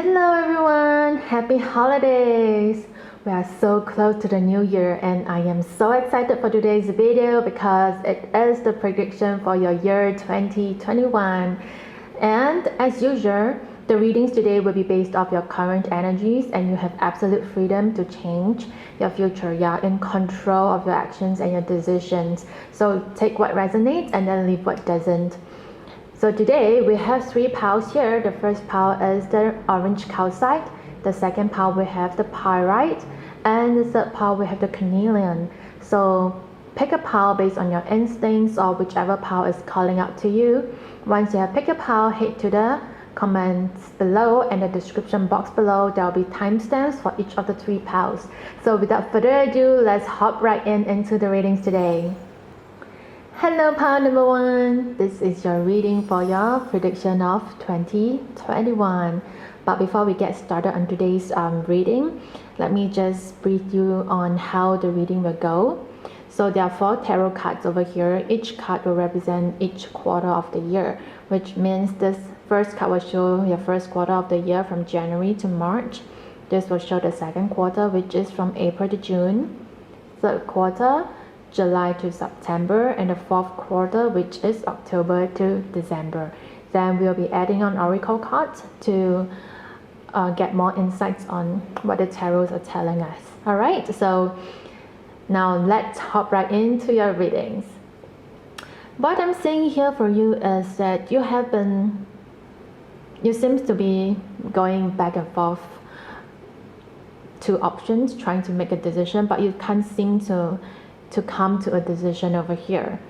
Hello everyone, happy holidays! We are so close to the new year and I am so excited for today's video because it is the prediction for your year 2021. And as usual, the readings today will be based off your current energies and you have absolute freedom to change your future. You are in control of your actions and your decisions. So take what resonates and then leave what doesn't. So today we have three piles here. The first pile is the orange calcite. The second pile we have the pyrite. And the third pile we have the carnelian. So pick a pile based on your instincts or whichever pile is calling out to you. Once you have picked a pile, head to the comments below and the description box below. There will be timestamps for each of the three piles. So without further ado, let's hop right into the readings today. Hello pile number one, this is your reading for your prediction of 2021. But before we get started on today's reading, let me just brief you on how the reading will go. So there are 4 tarot cards over here. Each card will represent each quarter of the year, which means this first card will show your first quarter of the year from January to March. This will show the second quarter, which is from April to June. Third quarter, July to September, and the fourth quarter, which is October to December. Then we'll be adding on oracle cards to get more insights on what the tarots are telling us. Alright, so now let's hop right into your readings. What I'm seeing here for you is that you seem to be going back and forth to options, trying to make a decision, but you can't seem to come to a decision over here.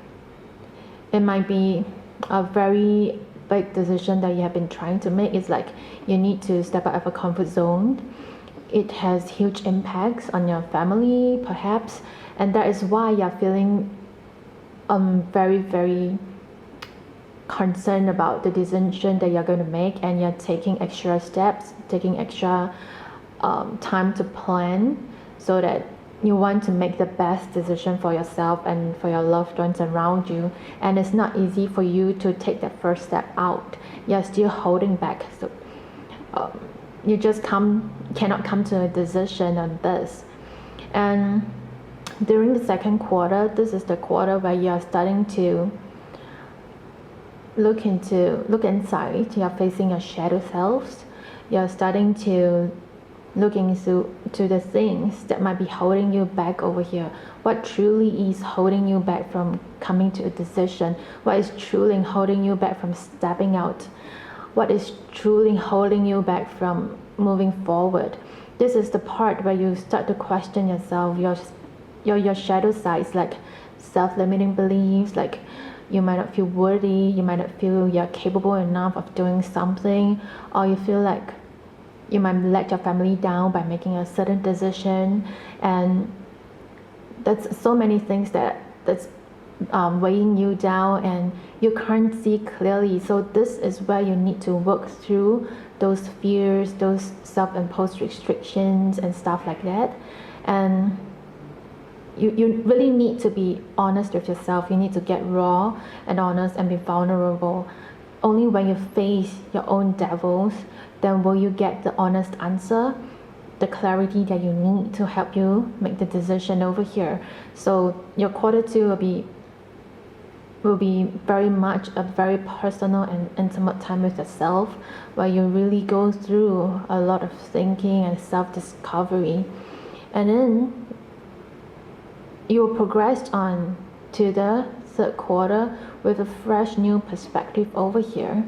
It might be a very big decision that you have been trying to make. It's like you need to step out of a comfort zone. It has huge impacts on your family perhaps, and that is why you're feeling very concerned about the decision that you're going to make, and you're taking extra steps, taking extra time to plan so that you want to make the best decision for yourself and for your loved ones around you, and it's not easy for you to take that first step out. You're still holding back, so you just cannot come to a decision on this. And during the second quarter, this is the quarter where you are starting to look inside. You're facing your shadow selves. You're starting to look into the things that might be holding you back over here. What truly is holding you back from coming to a decision? What is truly holding you back from stepping out? What is truly holding you back from moving forward? This is the part where you start to question yourself, your shadow sides, like self-limiting beliefs, like you might not feel worthy, you might not feel you're capable enough of doing something, or you feel like you might let your family down by making a certain decision, and that's so many things that's weighing you down and you can't see clearly. So this is where you need to work through those fears, those self-imposed restrictions and stuff like that. And you really need to be honest with yourself. You need to get raw and honest and be vulnerable. Only when you face your own devils, then will you get the honest answer, the clarity that you need to help you make the decision over here. So your quarter 2 will be very much a very personal and intimate time with yourself, where you really go through a lot of thinking and self-discovery, and then you will progress on to the third quarter with a fresh new perspective over here.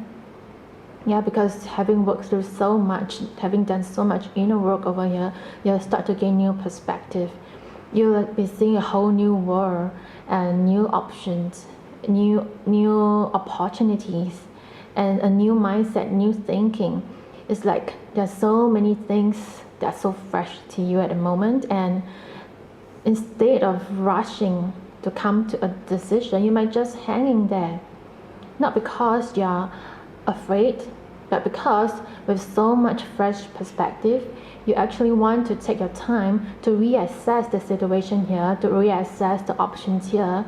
Yeah, because having worked through so much, having done so much inner work over here, you'll start to gain new perspective. You'll be seeing a whole new world and new options, new opportunities, and a new mindset, new thinking. It's like there's so many things that are so fresh to you at the moment, and instead of rushing to come to a decision, you might just hanging there. Not because you're afraid, but because with so much fresh perspective, you actually want to take your time to reassess the situation here, to reassess the options here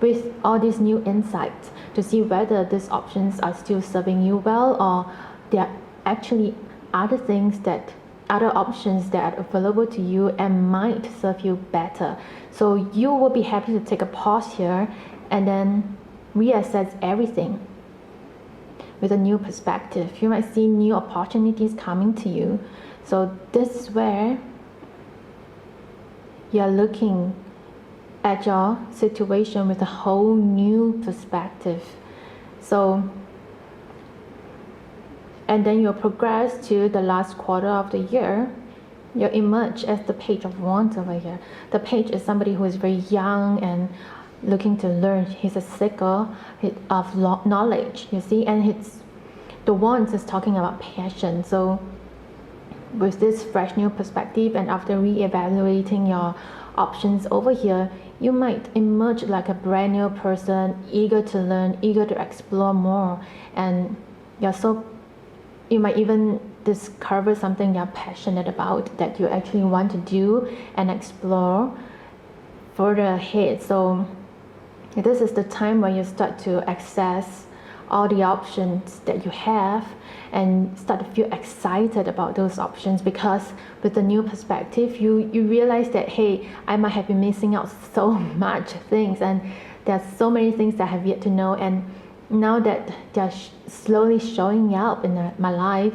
with all these new insights, to see whether these options are still serving you well, or they're actually other things other options that are available to you and might serve you better. So you will be happy to take a pause here and then reassess everything with a new perspective. You might see new opportunities coming to you. So this is where you're looking at your situation with a whole new perspective. So, and then you'll progress to the last quarter of the year. You'll emerge as the Page of Wands over here. The Page is somebody who is very young and looking to learn. He's a seeker of knowledge, you see, and the Wands is talking about passion. So with this fresh new perspective and after re-evaluating your options over here, you might emerge like a brand new person, eager to learn, eager to explore more, and you might even discover something you're passionate about that you actually want to do and explore further ahead. So this is the time where you start to access all the options that you have and start to feel excited about those options, because with the new perspective you realize that, hey, I might have been missing out so much things, and there's so many things that I have yet to know, and now that they're slowly showing up in my life,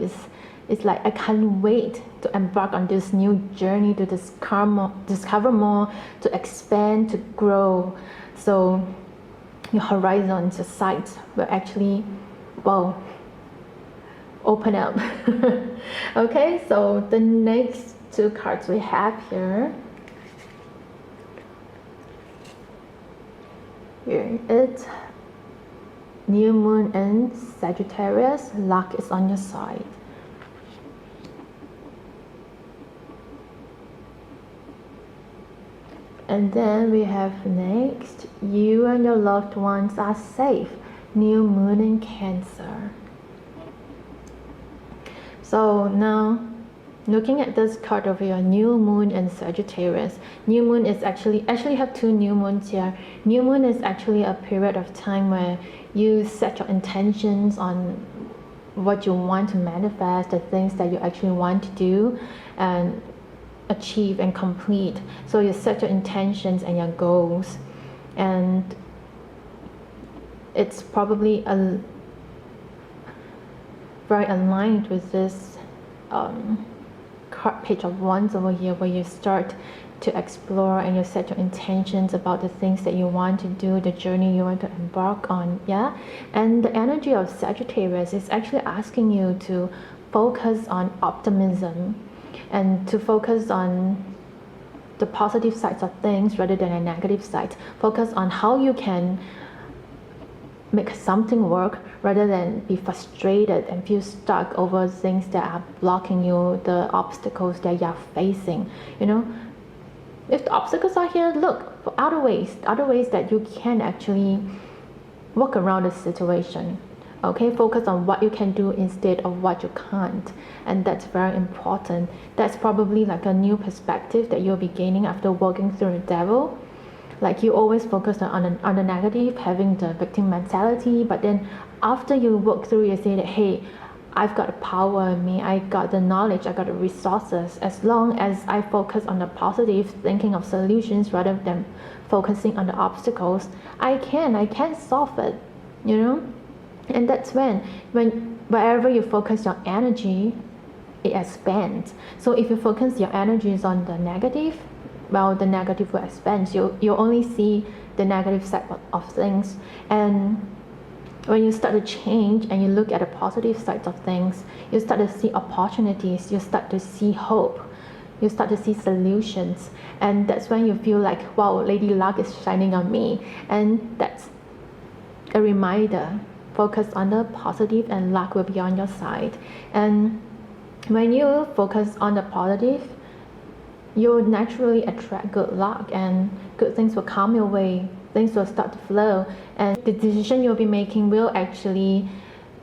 it's like I can't wait to embark on this new journey, to discover more, to expand, to grow. So your horizons, your sights will actually, open up. Okay, so the next two cards we have here it's New Moon in Sagittarius. Luck is on your side. And then we have next, you and your loved ones are safe. New Moon in Cancer. So now, looking at this card over here, New Moon in Sagittarius. New Moon is actually have two new moons here. New Moon is actually a period of time where you set your intentions on what you want to manifest, the things that you actually want to do and achieve and complete. So you set your intentions and your goals, and it's probably very aligned with this Page of Wands over here, where you start to explore and you set your intentions about the things that you want to do, the journey you want to embark on. Yeah, and the energy of Sagittarius is actually asking you to focus on optimism and to focus on the positive sides of things rather than a negative side. Focus on how you can make something work rather than be frustrated and feel stuck over things that are blocking you, the obstacles that you're facing. You know, if the obstacles are here, look for other ways that you can actually work around the situation. Okay, focus on what you can do instead of what you can't, and that's very important. That's probably like a new perspective that you'll be gaining after working through the devil. Like you always focus on the negative, having the victim mentality, but then after you work through, you say that, hey, I've got the power in me, I got the knowledge, I got the resources. As long as I focus on the positive, thinking of solutions rather than focusing on the obstacles, I can solve it, you know. And that's when wherever you focus your energy, it expands. So if you focus your energies on the negative, well, the negative will expand. You only see the negative side of things. And when you start to change and you look at the positive sides of things, you start to see opportunities, you start to see hope, you start to see solutions. And that's when you feel like, wow, Lady Luck is shining on me. And that's a reminder. Focus on the positive and luck will be on your side. And when you focus on the positive, you'll naturally attract good luck and good things will come your way. Things will start to flow, and the decision you'll be making will actually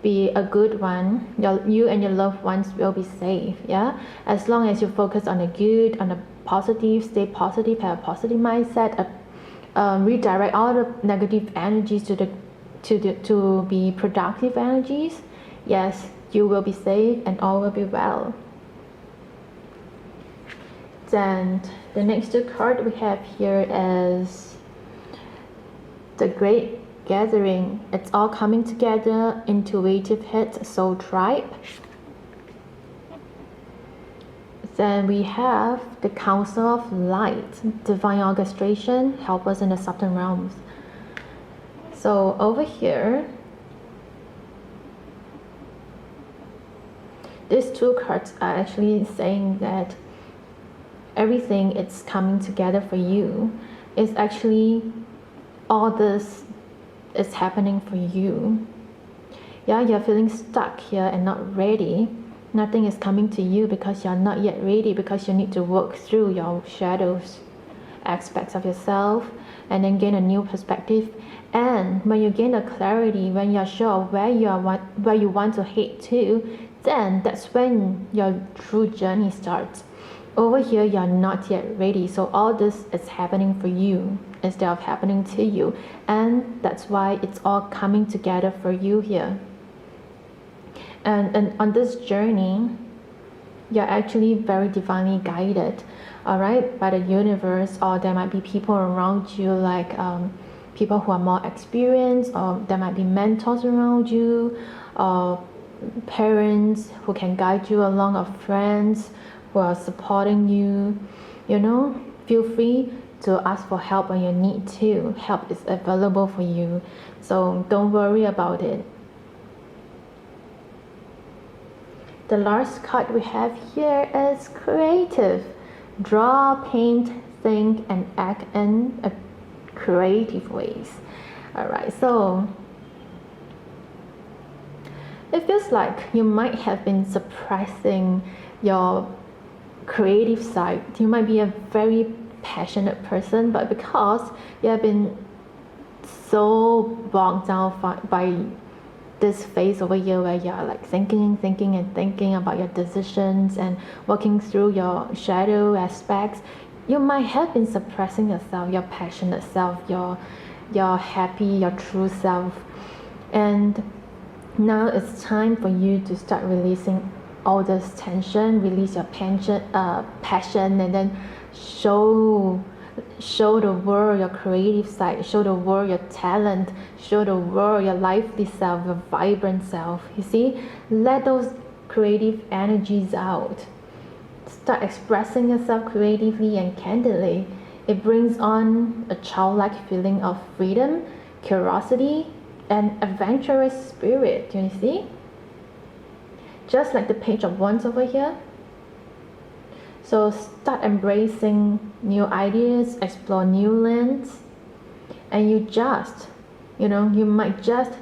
be a good one. You and your loved ones will be safe. Yeah, as long as you focus on the good, on the positive, stay positive, have a positive mindset, redirect all the negative energies to be productive energies. Yes, you will be safe and all will be well. Then the next two cards we have here is the Great Gathering. It's all coming together, intuitive hit, soul tribe. Then we have the Council of Light, divine orchestration, help us in the subtle realms. So over here, these two cards are actually saying that everything is coming together for you. It's actually all this is happening for you. Yeah, you're feeling stuck here and not ready. Nothing is coming to you because you're not yet ready, because you need to work through your shadows aspects of yourself and then gain a new perspective. And when you gain a clarity, when you're sure where you want to head to, then that's when your true journey starts. Over here, you're not yet ready, so all this is happening for you instead of happening to you, and that's why it's all coming together for you here. And on this journey, you're actually very divinely guided, all right, by the universe, or there might be people around you, like people who are more experienced, or there might be mentors around you, or parents who can guide you along, or friends who are supporting you. You know, feel free to ask for help when you need to. Help is available for you, so don't worry about it. The last card we have here is creative. Draw, paint, think, and act in a creative ways. Alright, so it feels like you might have been suppressing your creative side. You might be a very passionate person, but because you have been so bogged down by this phase over here where you're like thinking about your decisions and working through your shadow aspects, you might have been suppressing yourself, your passionate self, your happy, your true self. And now it's time for you to start releasing all this tension, release your passion, and then show the world your creative side, show the world your talent, show the world your lively self, your vibrant self. You see, let those creative energies out. Start expressing yourself creatively and candidly. It brings on a childlike feeling of freedom, curiosity, and adventurous spirit. You see, just like the Page of Wands over here. So start embracing new ideas, explore new lands, and you might just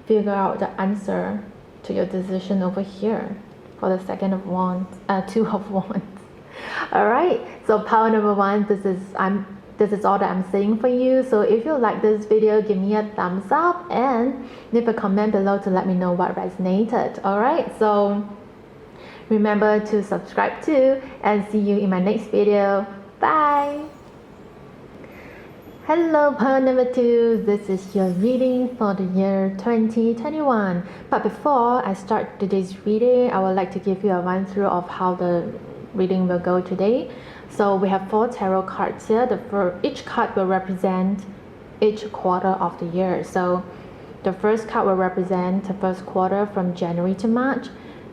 figure out the answer to your decision over here for the Two of Wands. All right. So power number one. This is all that I'm saying for you. So if you like this video, give me a thumbs up and leave a comment below to let me know what resonated. All right. So remember to subscribe too, and see you in my next video. Bye! Hello, power number two. This is your reading for the year 2021. But before I start today's reading, I would like to give you a run through of how the reading will go today. So we have 4 tarot cards here. Each card will represent each quarter of the year. So the first card will represent the first quarter from January to March,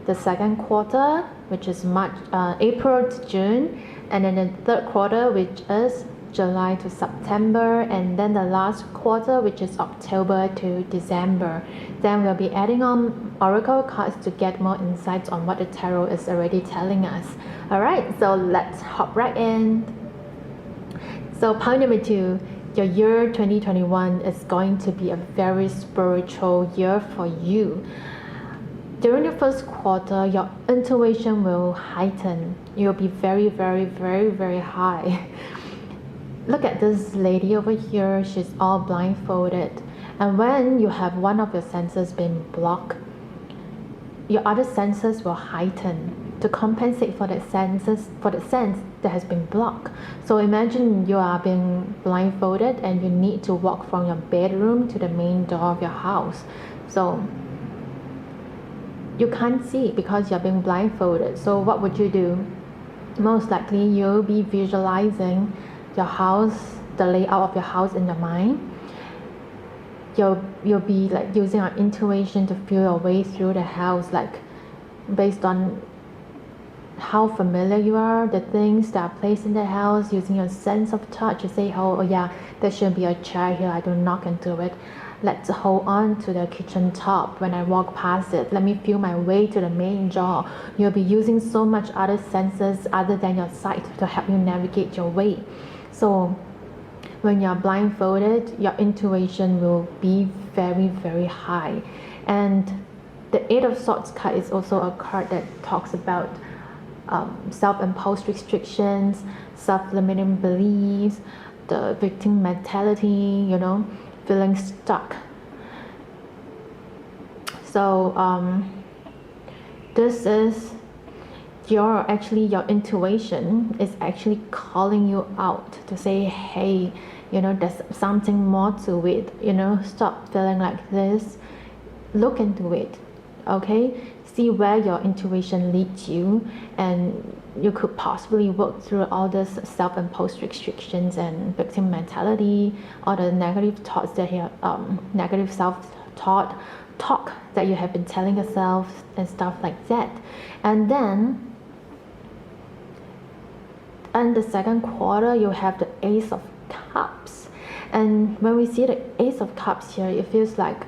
the second quarter, which is April to June, and then the third quarter, which is July to September, and then the last quarter, which is October to December. Then we'll be adding on oracle cards to get more insights on what the tarot is already telling us. Alright, so let's hop right in. So point number 2, your year 2021 is going to be a very spiritual year for you. During the first quarter, your intuition will heighten. You'll be very, very, very, very high. Look at this lady over here. She's all blindfolded. And when you have one of your senses being blocked, your other senses will heighten to compensate for the sense that has been blocked. So imagine you are being blindfolded and you need to walk from your bedroom to the main door of your house. So you can't see because you're being blindfolded. So what would you do? Most likely you'll be visualizing your house, the layout of your house in your mind. You'll be like using your intuition to feel your way through the house, like based on how familiar you are, the things that are placed in the house, using your sense of touch to say, oh yeah, there shouldn't be a chair here, I don't knock into it. Let's hold on to the kitchen top when I walk past it. Let me feel my way to the main door. You'll be using so much other senses other than your sight to help you navigate your way. So when you're blindfolded, your intuition will be very, very high. And the Eight of Swords card is also a card that talks about self-imposed restrictions, self-limiting beliefs, the victim mentality, feeling stuck. So this is your intuition is actually calling you out to say, hey, there's something more to it. Stop feeling like this. Look into it. Okay, see where your intuition leads you, and you could possibly work through all this self-imposed restrictions and victim mentality, all the negative thoughts that you negative self-talk that you have been telling yourself and stuff like that. And then in the second quarter, you have the Ace of Cups, and when we see the Ace of Cups here, it feels like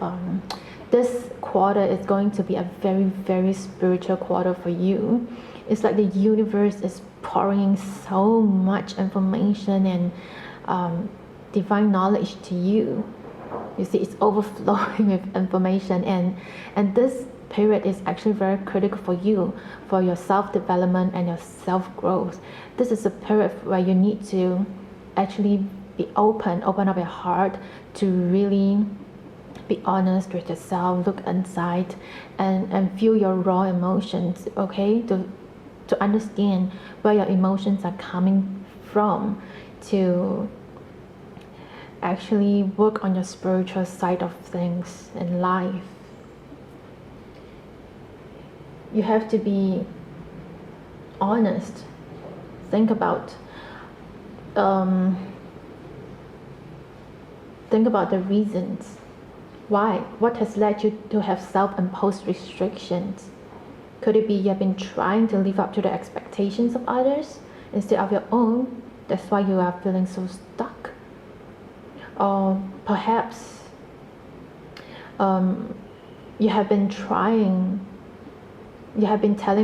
this quarter is going to be a very, very spiritual quarter for you. It's like the universe is pouring so much information and divine knowledge to you. You see, it's overflowing with information, and this period is actually very critical for you, for your self-development and your self-growth. This is a period where you need to actually be open up your heart to really be honest with yourself, look inside and feel your raw emotions, okay? To understand where your emotions are coming from, to actually work on your spiritual side of things in life. You have to be honest. Think about the reasons. Why? What has led you to have self-imposed restrictions? Could it be you have been trying to live up to the expectations of others instead of your own? That's why you are feeling so stuck. Or perhaps you have been telling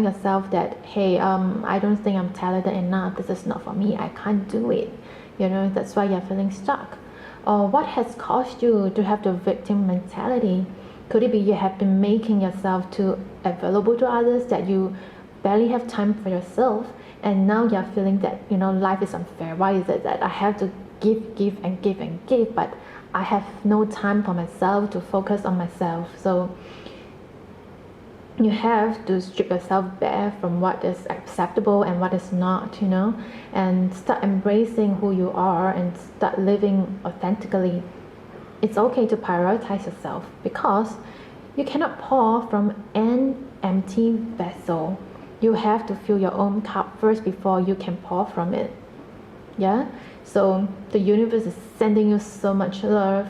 yourself that, hey, I don't think I'm talented enough, this is not for me, I can't do it. That's why you're feeling stuck. Or what has caused you to have the victim mentality? Could it be you have been making yourself too available to others, that you barely have time for yourself, and now you're feeling that life is unfair? Why is it that I have to give and give, but I have no time for myself to focus on myself? So you have to strip yourself bare from what is acceptable and what is not, and start embracing who you are and start living authentically. It's okay to prioritize yourself, because you cannot pour from an empty vessel. You have to fill your own cup first before you can pour from it. Yeah? So the universe is sending you so much love,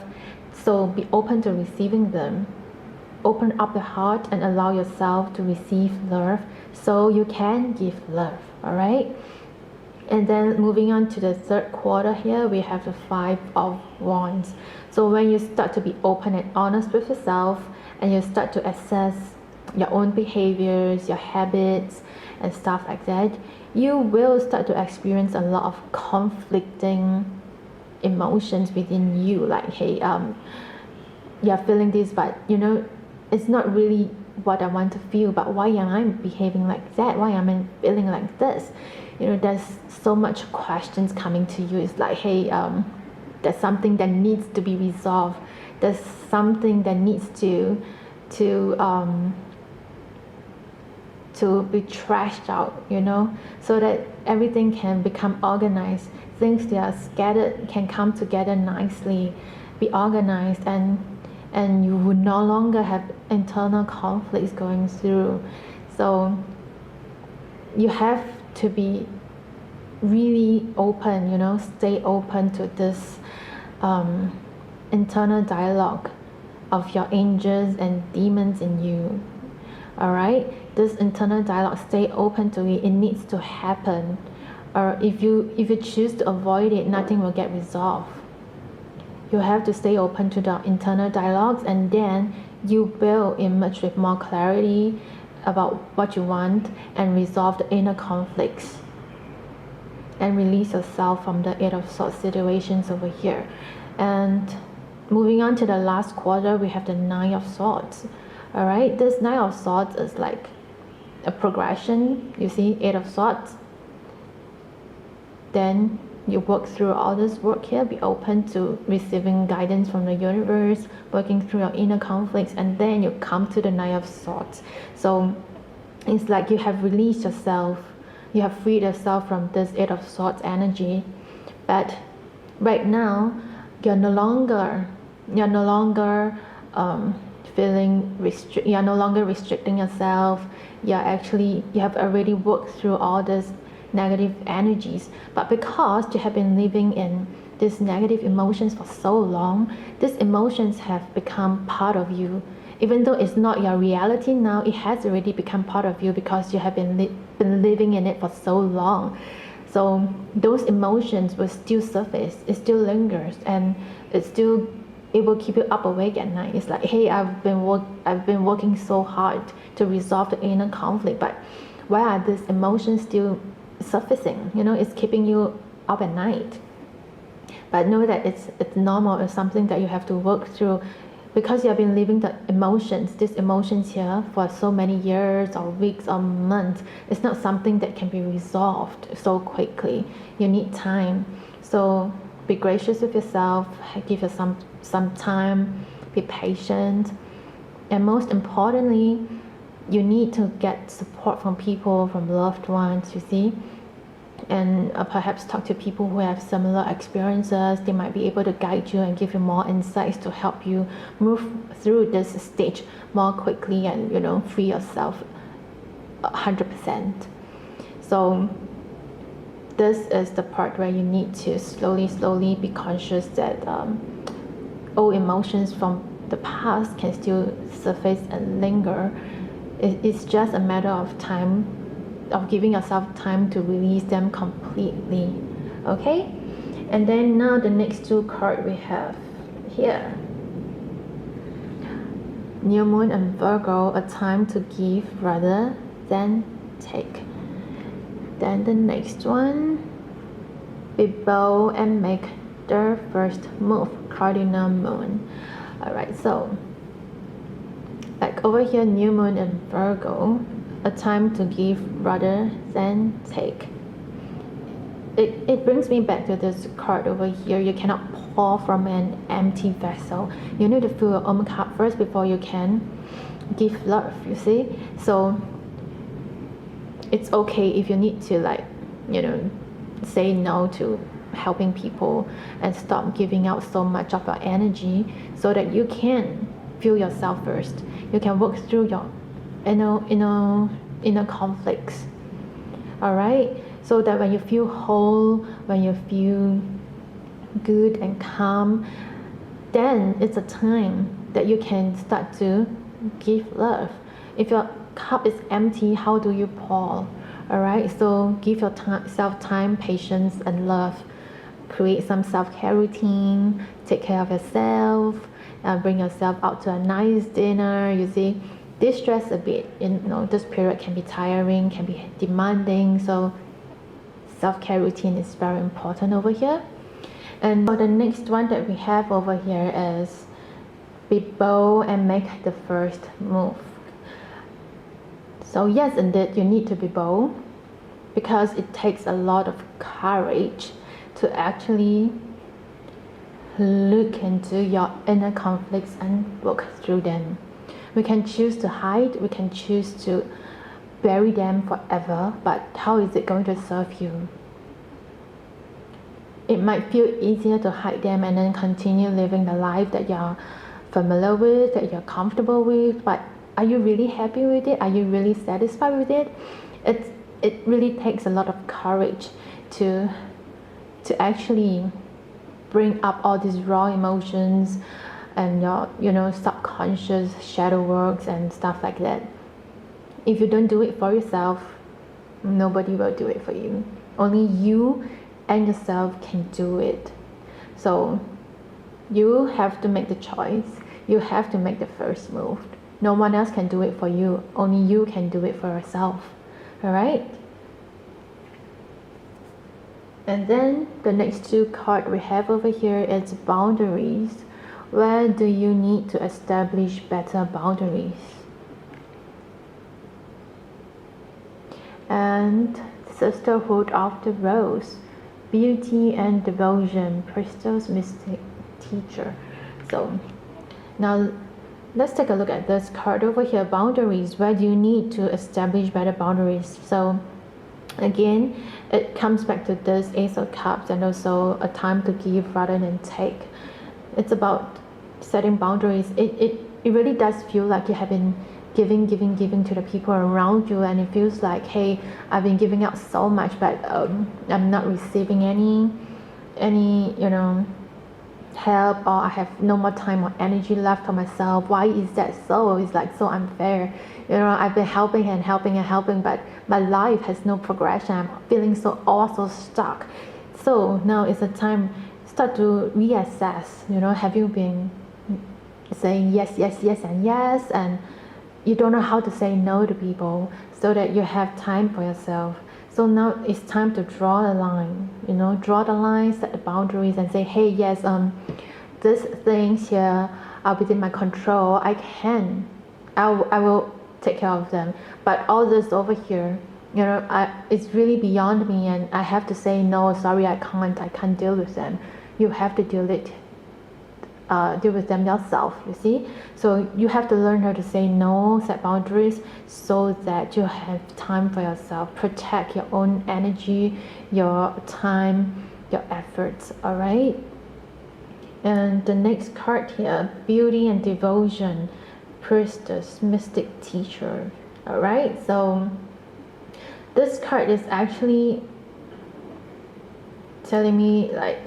so be open to receiving them. Open up your heart and allow yourself to receive love so you can give love. All right? And then moving on to the third quarter here, we have the Five of Wands. So when you start to be open and honest with yourself, and you start to assess your own behaviors, your habits and stuff like that, you will start to experience a lot of conflicting emotions within you. Like, hey, you're feeling this, but it's not really what I want to feel, but why am I behaving like that? Why am I feeling like this? There's so much questions coming to you. It's like, hey, there's something that needs to be resolved. There's something that needs to be trashed out, so that everything can become organized. Things that are scattered can come together nicely, be organized, and and you would no longer have internal conflicts going through. So you have to be really open, stay open to this internal dialogue of your angels and demons in you. All right, this internal dialogue, stay open to it. It needs to happen, or if you choose to avoid it, nothing will get resolved. You have to stay open to the internal dialogues, and then you will emerge with more clarity about what you want and resolve the inner conflicts and release yourself from the Eight of Swords situations over here. And moving on to the last quarter, we have the Nine of Swords. All right, this Nine of Swords is like a progression. You see, Eight of Swords. Then you work through all this work here, be open to receiving guidance from the universe, working through your inner conflicts, and then you come to the Nine of Swords. So it's like you have released yourself, you have freed yourself from this Eight of Swords energy. But right now, you're no longer you're no longer restricting yourself. You have already worked through all this negative energies, but because you have been living in these negative emotions for so long, these emotions have become part of you. Even though it's not your reality now, it has already become part of you because you have been living in it for so long. So those emotions will still surface, it still lingers, and it will keep you up awake at night. It's like, hey, I've been working so hard to resolve the inner conflict, but why are these emotions still surfacing? It's keeping you up at night. But know that it's normal. It's something that you have to work through, because you have been living these emotions here for so many years or weeks or months. It's not something that can be resolved so quickly. You need time. So be gracious with yourself, give yourself some time, be patient, and most importantly, you need to get support from people, from loved ones, you see, and perhaps talk to people who have similar experiences. They might be able to guide you and give you more insights to help you move through this stage more quickly and free yourself 100%. So this is the part where you need to slowly be conscious that all emotions from the past can still surface and linger. It's just a matter of time, of giving yourself time to release them completely. Okay? And then now the next two cards we have here. New Moon and Virgo, a time to give rather than take. Then the next one, be bold and make the first move, Cardinal Moon. Alright, so like over here, New Moon and Virgo, a time to give rather than take. It brings me back to this card over here. You cannot pour from an empty vessel. You need to fill your own cup first before you can give love, you see. So it's okay if you need to say no to helping people and stop giving out so much of your energy, so that you can feel yourself first. You can work through your inner conflicts. All right, so that when you feel whole, when you feel good and calm, then it's a time that you can start to give love. If your cup is empty, how do you pour? All right, so give yourself time, patience, and love. Create some self-care routine, take care of yourself, bring yourself out to a nice dinner, you see. Distress a bit, this period can be tiring, can be demanding, so self-care routine is very important over here. And the next one that we have over here is be bold and make the first move. So yes, indeed, you need to be bold, because it takes a lot of courage to actually look into your inner conflicts and work through them. We can choose to hide, we can choose to bury them forever, but how is it going to serve you? It might feel easier to hide them and then continue living the life that you're familiar with, that you're comfortable with, but are you really happy with it? Are you really satisfied with it? It really takes a lot of courage to actually bring up all these raw emotions and your subconscious shadow works and stuff like that. If you don't do it for yourself, nobody will do it for you. Only you and yourself can do it. So you have to make the choice. You have to make the first move. No one else can do it for you. Only you can do it for yourself. Alright? And then the next two cards we have over here is boundaries. Where do you need to establish better boundaries? And Sisterhood of the Rose. Beauty and devotion. Crystal's mystic teacher. So now let's take a look at this card over here. Boundaries. Where do you need to establish better boundaries? So again, it comes back to this Ace of Cups and also a time to give rather than take. It's about setting boundaries. It really does feel like you have been giving to the people around you, and it feels like, hey, I've been giving out so much, but I'm not receiving any help, or I have no more time or energy left for myself. Why is that so? It's like so unfair. I've been helping, but my life has no progression. I'm feeling so stuck. So now is the time start to reassess. Have you been saying yes and yes, and you don't know how to say no to people so that you have time for yourself? So now it's time to draw the line, draw the line, set the boundaries and say, hey, yes, these things here are within my control. I will take care of them. But all this over here, it's really beyond me, and I have to say, no, sorry, I can't deal with them. You have to deal with them yourself, you see. So you have to learn how to say no, set boundaries, so that you have time for yourself. Protect your own energy, your time, your efforts. All right. And the next card here, beauty and devotion, priestess, mystic teacher. All right. So this card is actually telling me like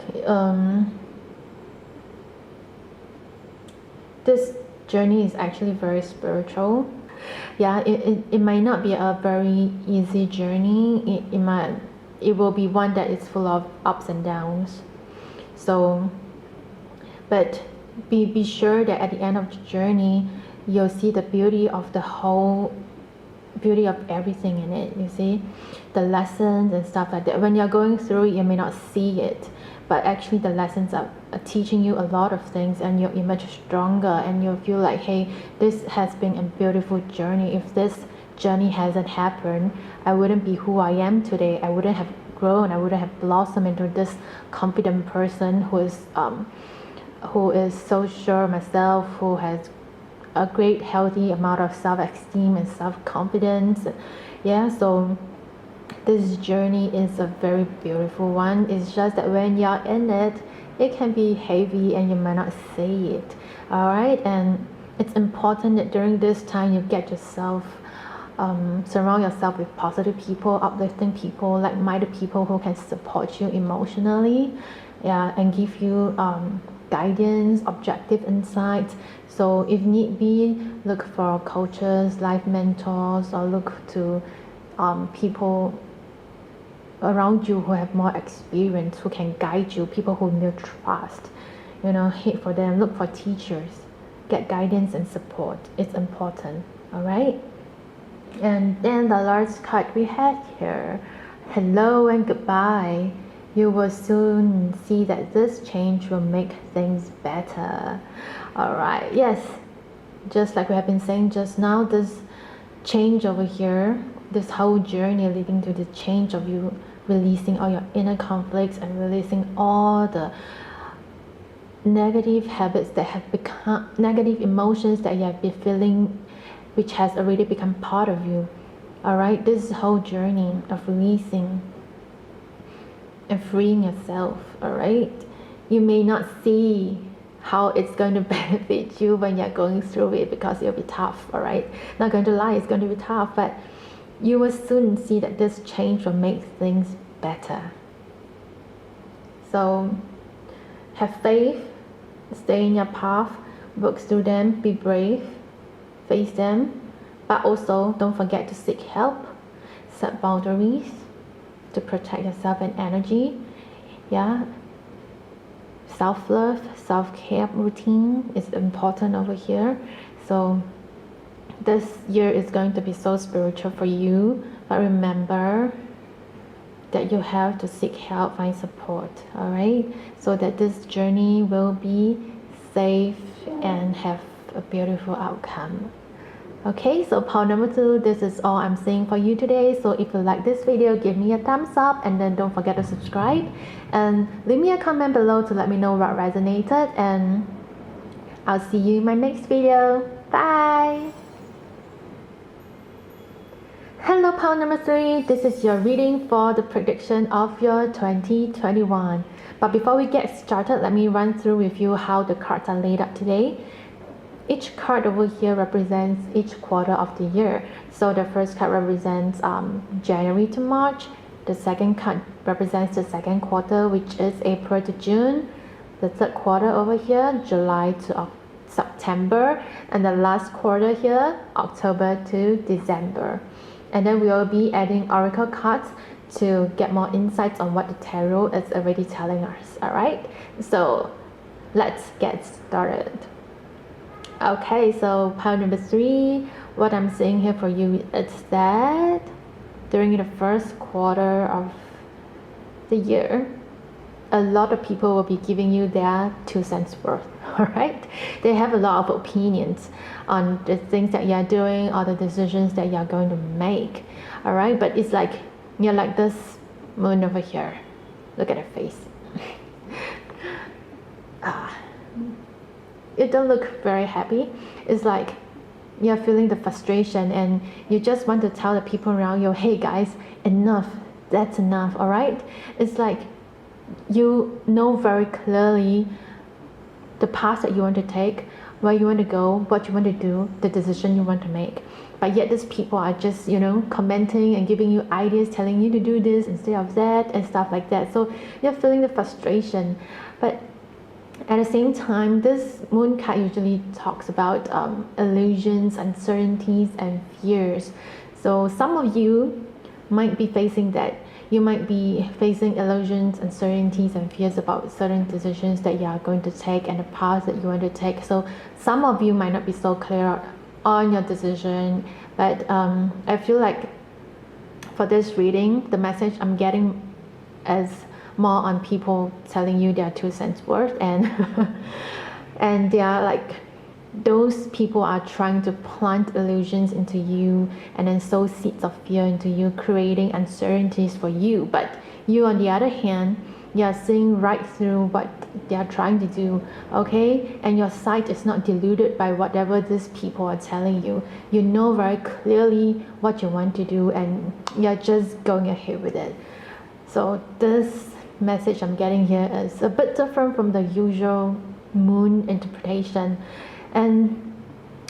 this journey is actually very spiritual. Yeah, it might not be a very easy journey. It will be one that is full of ups and downs. So, but be sure that at the end of the journey, you'll see the beauty of everything in it. You see, the lessons and stuff like that. When you're going through it, you may not see it, but actually the lessons are teaching you a lot of things, and you're much stronger, and you feel like, hey, this has been a beautiful journey. If this journey hasn't happened, I wouldn't be who I am today. I wouldn't have grown. I wouldn't have blossomed into this confident person who is so sure of myself, who has a great healthy amount of self-esteem and self-confidence. Yeah, so this journey is a very beautiful one. It's just that when you're in it, it can be heavy and you might not see it. All right, and it's important that during this time you get yourself surround yourself with positive people, uplifting people, like-minded people who can support you emotionally, yeah, and give you guidance, objective insights. So if need be, look for coaches, life mentors, or look to people around you who have more experience, who can guide you, people who you trust. Head for them, look for teachers, get guidance and support. It's important. All right. And then the last card we have here, hello and goodbye. You will soon see that this change will make things better. All right. Yes, just like we have been saying just now, this change over here, this whole journey leading to the change of you releasing all your inner conflicts and releasing all the negative habits that have become negative emotions that you have been feeling, which has already become part of you. All right, this whole journey of releasing and freeing yourself. All right, you may not see how it's going to benefit you when you're going through it, because it'll be tough, all right? Not going to lie, it's going to be tough, but you will soon see that this change will make things better. So have faith, stay in your path, work through them, be brave, face them, but also don't forget to seek help, set boundaries to protect yourself and energy. Yeah, self-love, self-care routine is important over here. So this year is going to be so spiritual for you, but remember that you have to seek help, find support, all right? So that this journey will be safe and have a beautiful outcome. Okay, so pile number 2, this is all I'm saying for you today. So if you like this video, give me a thumbs up, and then don't forget to subscribe and leave me a comment below to let me know what resonated, and I'll see you in my next video. Bye. Hello pile number 3, this is your reading for the prediction of your 2021. But before we get started, let me run through with you how the cards are laid out today. Each card over here represents each quarter of the year. So the first card represents January to March. The second card represents the second quarter, which is April to June. The third quarter over here, July to September. And the last quarter here, October to December. And then we will be adding oracle cards to get more insights on what the tarot is already telling us. Alright, so let's get started. Okay, so pile number 3, what I'm saying here for you is that during the first quarter of the year, a lot of people will be giving you their 2 cents worth, alright? They have a lot of opinions on the things that you're doing or the decisions that you're going to make, alright? But it's like, you're like this moon over here. Look at her face. It don't look very happy. It's like you're feeling the frustration and you just want to tell the people around you, hey guys, enough, that's enough, all right? It's like you know very clearly the path that you want to take, where you want to go, what you want to do, the decision you want to make. But yet these people are just, you know, commenting and giving you ideas, telling you to do this instead of that and stuff like that. So you're feeling the frustration. But at the same time, this moon card usually talks about illusions, uncertainties, and fears. So some of you might be facing that. You might be facing illusions, uncertainties, and fears about certain decisions that you are going to take and the path that you want to take. So some of you might not be so clear on your decision, but I feel like for this reading, the message I'm getting is more on people telling you their 2 cents worth, and and they are like, those people are trying to plant illusions into you and then sow seeds of fear into you, creating uncertainties for you. But you, on the other hand, you are seeing right through what they are trying to do, okay? And your sight is not diluted by whatever these people are telling you. You know very clearly what you want to do and you're just going ahead with it. So this message I'm getting here is a bit different from the usual moon interpretation. And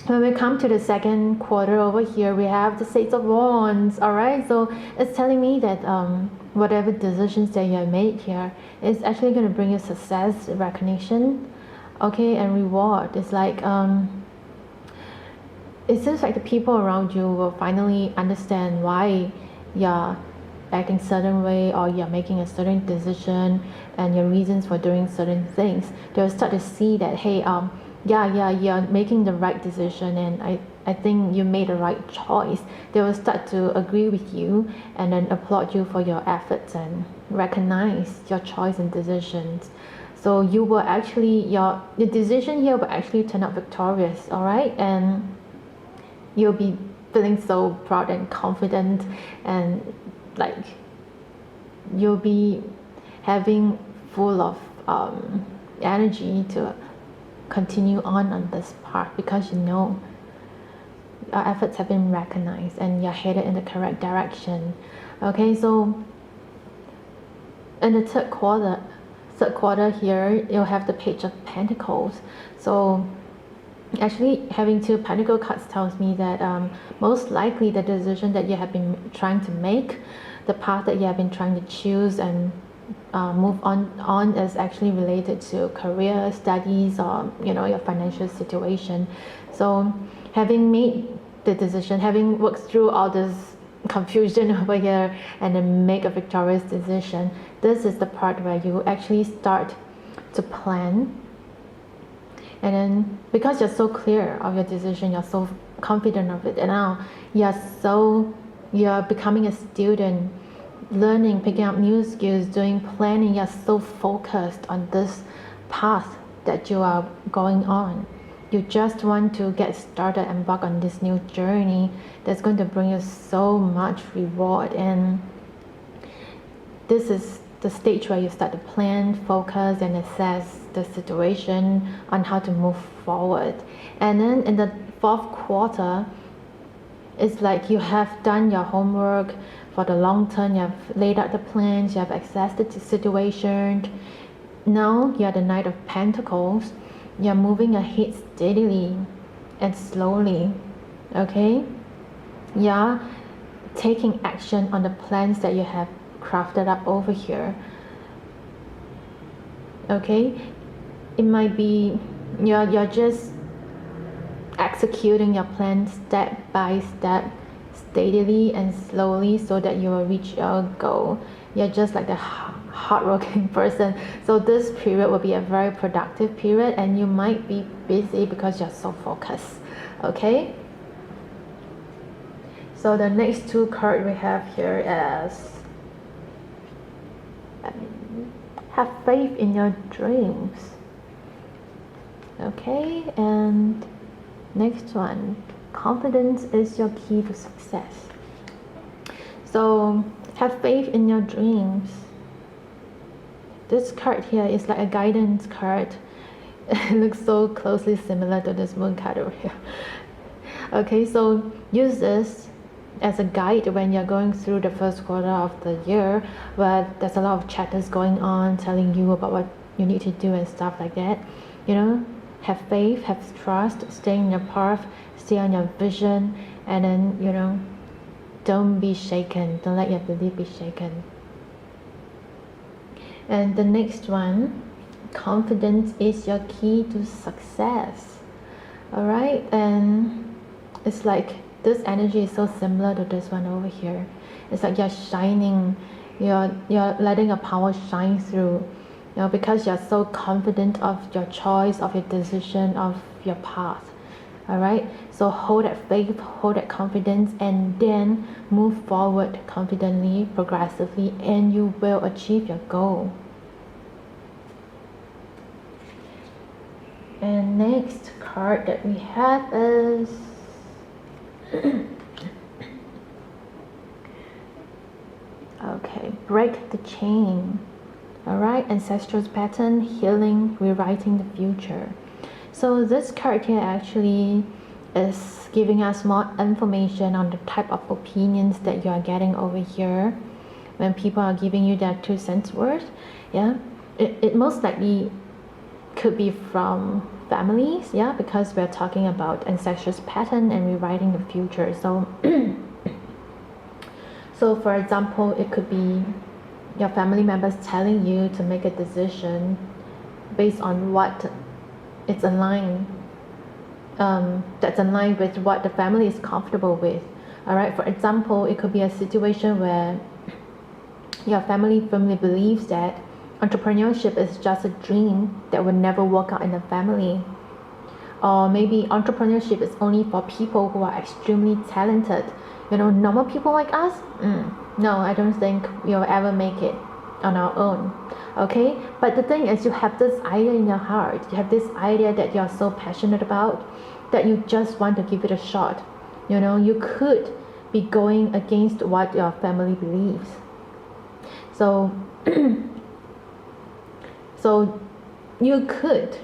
when we come to the second quarter over here, we have the Six of Wands, alright? So it's telling me that whatever decisions that you have made here is actually going to bring you success, recognition, okay, and reward. It's like, it seems like the people around you will finally understand why you're acting certain way or you're making a certain decision and your reasons for doing certain things. They'll start to see that, hey, you're making the right decision, and I think you made the right choice. They will start to agree with you and then applaud you for your efforts and recognize your choice and decisions. So you will actually, your decision here will actually turn out victorious, alright? And you'll be feeling so proud and confident, and like you'll be having full of energy to continue on this path, because you know your efforts have been recognized and you're headed in the correct direction. Okay, so in the third quarter, third quarter here, you'll have the Page of Pentacles. So actually having 2 Pentacle cards tells me that most likely the decision that you have been trying to make, the path that you have been trying to choose and move on is actually related to career, studies, or your financial situation. So having made the decision, having worked through all this confusion over here and then make a victorious decision, this is the part where you actually start to plan. And then because you're so clear of your decision, you're so confident of it, and now you're becoming a student, learning, picking up new skills, doing planning. You're so focused on this path that you are going on. You just want to get started, embark on this new journey that's going to bring you so much reward. And this is the stage where you start to plan, focus, and assess the situation on how to move forward. And then in the fourth quarter, it's like you have done your homework for the long term. You have laid out the plans, you have assessed the situation. Now you're the Knight of Pentacles. You're moving ahead steadily and slowly, okay? You're taking action on the plans that you have crafted up over here, okay? It might be you're just executing your plan step by step, steadily and slowly, so that you will reach your goal. You're just like the hardworking person. So this period will be a very productive period, and you might be busy because you're so focused, okay? So the next 2 cards we have here is have faith in your dreams, okay? And next one, confidence is your key to success. So have faith in your dreams. This card here is like a guidance card. It looks so closely similar to this moon card over here. Okay, so use this as a guide when you're going through the first quarter of the year, where there's a lot of chapters going on telling you about what you need to do and stuff like that. Have faith, have trust, stay in your path, stay on your vision, and then don't be shaken. Don't let your belief be shaken. And the next one, confidence is your key to success. Alright, and it's like this energy is so similar to this one over here. It's like you're shining, you're letting a power shine through, because you're so confident of your choice, of your decision, of your path. Alright, so hold that faith, hold that confidence, and then move forward confidently, progressively, and you will achieve your goal. And next card that we have is okay, break the chain. Alright, ancestral pattern, healing, rewriting the future. So this card here actually is giving us more information on the type of opinions that you are getting over here when people are giving you their 2 cents worth. Yeah, it most likely could be from families, yeah, because we're talking about ancestral pattern and rewriting the future. So so for example, it could be your family members telling you to make a decision based on what it's aligned, that's aligned with what the family is comfortable with. Alright, for example, it could be a situation where your family firmly believes that entrepreneurship is just a dream that will never work out in the family. Or maybe entrepreneurship is only for people who are extremely talented. Normal people like us, no, I don't think we'll ever make it on our own. Okay, but the thing is, you have this idea in your heart, you have this idea that you're so passionate about, that you just want to give it a shot. You could be going against what your family believes. So so you could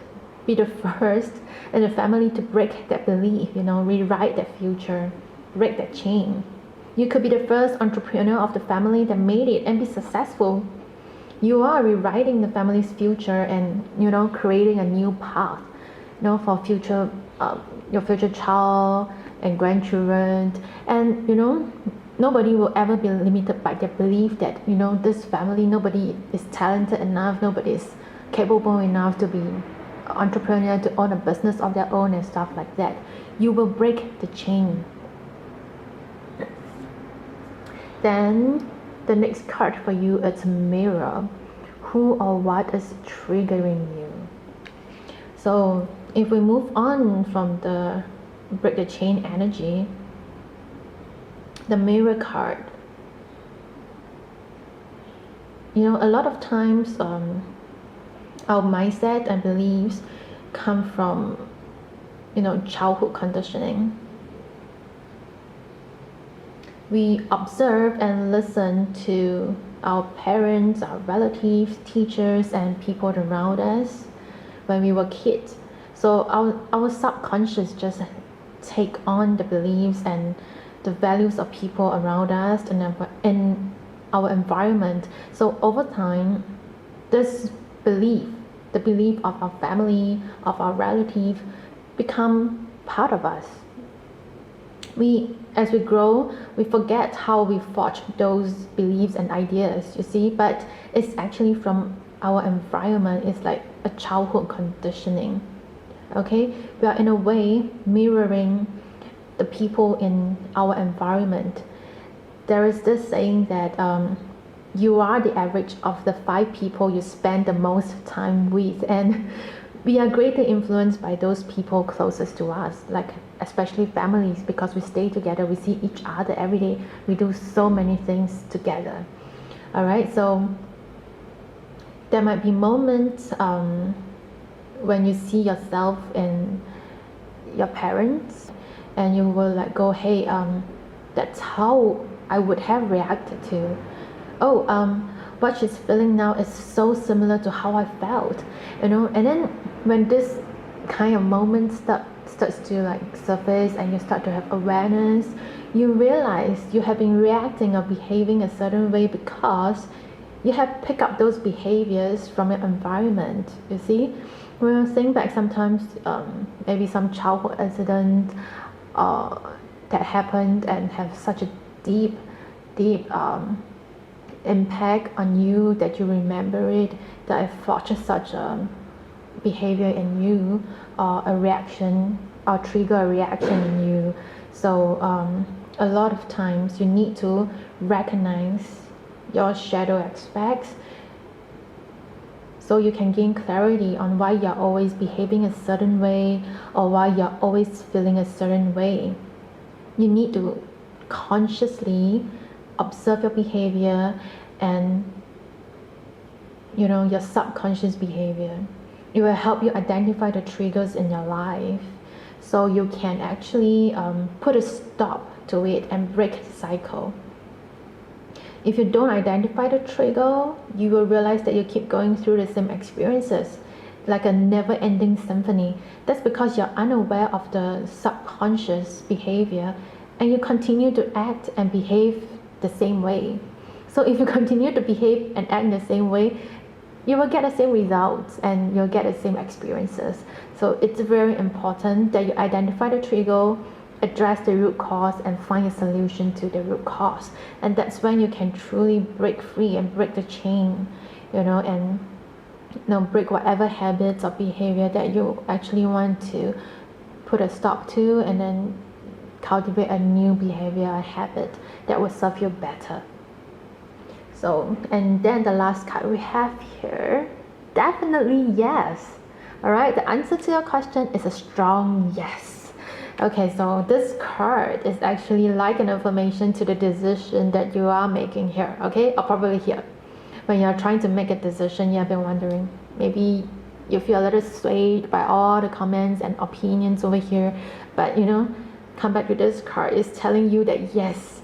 be the first in the family to break that belief, rewrite that future, break that chain. You could be the first entrepreneur of the family that made it and be successful. you are rewriting the family's future and, you know, creating a new path, you know, for future, your future child and grandchildren. And, you know, nobody will ever be limited by their belief that, you know, this family, nobody is talented enough, nobody is capable enough to be an entrepreneur, to own a business of their own and stuff like that. You will break the chain. Then the next card for you is mirror. Who or what is triggering you? So if we move on from the break the chain energy, the mirror card, you know, a lot of times our mindset and beliefs come from, you know, childhood conditioning. We observe and listen to our parents, our relatives, teachers, and people around us when we were kids. So our subconscious just take on the beliefs and the values of people around us and in our environment. So over time, this belief, the belief of our family, of our relative, become part of us. As we grow, we forget how we forged those beliefs and ideas, you see, but it's actually from our environment. It's like a childhood conditioning. Okay, we are in a way mirroring the people in our environment. There is this saying that you are the average of the 5 people you spend the most time with, and we are greatly influenced by those people closest to us, like especially families, because we stay together, we see each other every day, we do so many things together. All right, so there might be moments when you see yourself in your parents and you will like go, hey, that's how I would have reacted to, what she's feeling now is so similar to how I felt, you know. And then when this kind of moment starts to like surface and you start to have awareness, you realize you have been reacting or behaving a certain way because you have picked up those behaviors from your environment. You see, when I think back, sometimes maybe some childhood incident that happened and have such a deep impact on you that you remember it, that it forged such a behavior in you, or a reaction, or trigger a reaction in you. So a lot of times you need to recognize your shadow aspects so you can gain clarity on why you're always behaving a certain way or why you're always feeling a certain way. You need to consciously observe your behavior and, you know, your subconscious behavior. It will help you identify the triggers in your life so you can actually put a stop to it and break the cycle. If you don't identify the trigger, you will realize that you keep going through the same experiences, like a never-ending symphony. That's because you're unaware of the subconscious behavior and you continue to act and behave the same way. So if you continue to behave and act in the same way, you will get the same results and you'll get the same experiences. So it's very important that you identify the trigger, address the root cause, and find a solution to the root cause. And that's when you can truly break free and break the chain, you know, and break whatever habits or behavior that you actually want to put a stop to, and then cultivate a new behavior, a habit that will serve you better. So, and then the last card we have here, definitely yes. All right, the answer to your question is a strong yes. Okay, so this card is actually like an affirmation to the decision that you are making here, okay, or probably here. When you're trying to make a decision, you have been wondering, maybe you feel a little swayed by all the comments and opinions over here, but you know, come back to this card. It's telling you that yes,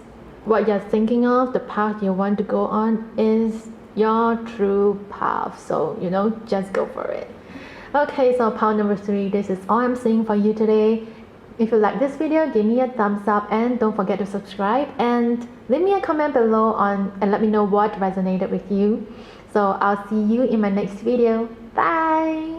what you're thinking of, the path you want to go on, is your true path. So, you know, just go for it. Okay, so pile number 3, this is all I'm saying for you today. If you like this video, give me a thumbs up and don't forget to subscribe and leave me a comment below and let me know what resonated with you. So I'll see you in my next video. Bye.